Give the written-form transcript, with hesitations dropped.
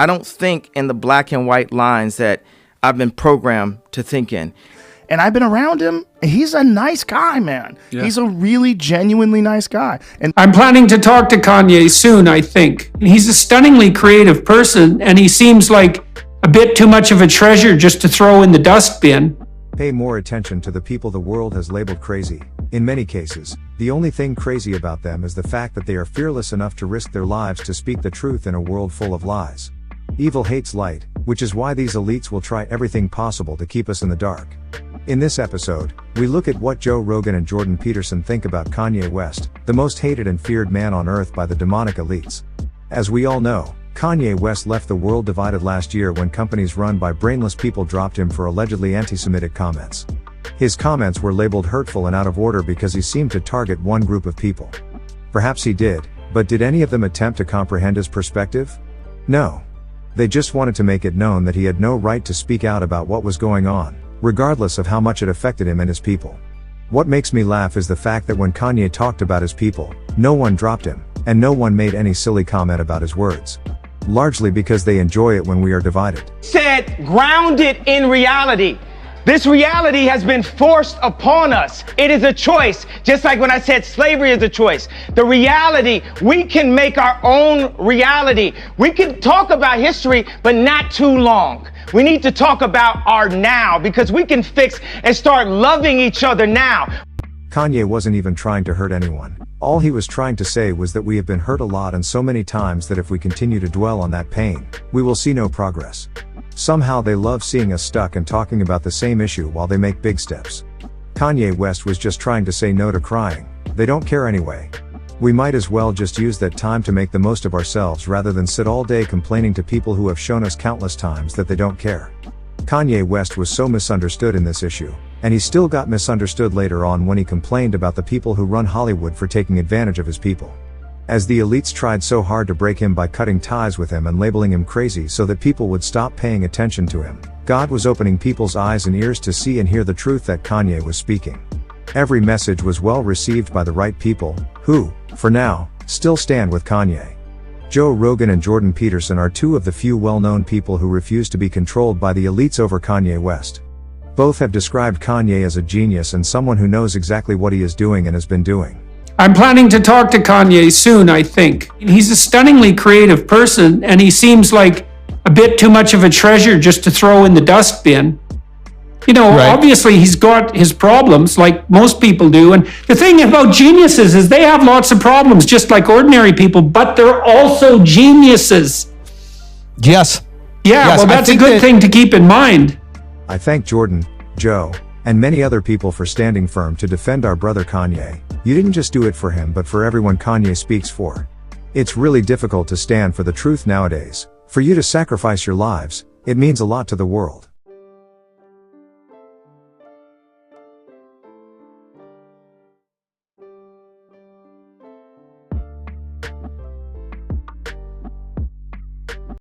I don't think in the black and white lines that I've been programmed to think in. And I've been around him. He's a nice guy, man. Yeah. He's a really genuinely nice guy. And I'm planning to talk to Kanye soon, I think. He's a stunningly creative person, and he seems like a bit too much of a treasure just to throw in the dustbin. Pay more attention to the people the world has labeled crazy. In many cases, the only thing crazy about them is the fact that they are fearless enough to risk their lives to speak the truth in a world full of lies. Evil hates light, which is why these elites will try everything possible to keep us in the dark. In this episode, we look at what Joe Rogan and Jordan Peterson think about Kanye West, the most hated and feared man on earth by the demonic elites. As we all know, Kanye West left the world divided last year when companies run by brainless people dropped him for allegedly anti-Semitic comments. His comments were labeled hurtful and out of order because he seemed to target one group of people. Perhaps he did, but did any of them attempt to comprehend his perspective? No. They just wanted to make it known that he had no right to speak out about what was going on, regardless of how much it affected him and his people. What makes me laugh is the fact that when Kanye talked about his people, no one dropped him, and no one made any silly comment about his words. Largely because they enjoy it when we are divided. Said, grounded in reality. This reality has been forced upon us. It is a choice, just like when I said slavery is a choice. The reality, we can make our own reality. We can talk about history, but not too long. We need to talk about our now, because we can fix and start loving each other now. Kanye wasn't even trying to hurt anyone. All he was trying to say was that we have been hurt a lot and so many times that if we continue to dwell on that pain, we will see no progress. Somehow they love seeing us stuck and talking about the same issue while they make big steps. Kanye West was just trying to say no to crying. They don't care anyway. We might as well just use that time to make the most of ourselves rather than sit all day complaining to people who have shown us countless times that they don't care. Kanye West was so misunderstood in this issue, and he still got misunderstood later on when he complained about the people who run Hollywood for taking advantage of his people. As the elites tried so hard to break him by cutting ties with him and labeling him crazy so that people would stop paying attention to him, God was opening people's eyes and ears to see and hear the truth that Kanye was speaking. Every message was well received by the right people, who, for now, still stand with Kanye. Joe Rogan and Jordan Peterson are two of the few well-known people who refuse to be controlled by the elites over Kanye West. Both have described Kanye as a genius and someone who knows exactly what he is doing and has been doing. I'm planning to talk to Kanye soon, I think. He's a stunningly creative person, and he seems like a bit too much of a treasure just to throw in the dustbin. You know, right. Obviously he's got his problems like most people do. And the thing about geniuses is they have lots of problems just like ordinary people, but they're also geniuses. Yes. Yeah, yes, well, that's a good thing to keep in mind. I thank Jordan, Joe, and many other people for standing firm to defend our brother Kanye. You didn't just do it for him but for everyone Kanye speaks for. It's really difficult to stand for the truth nowadays. For you to sacrifice your lives, it means a lot to the world.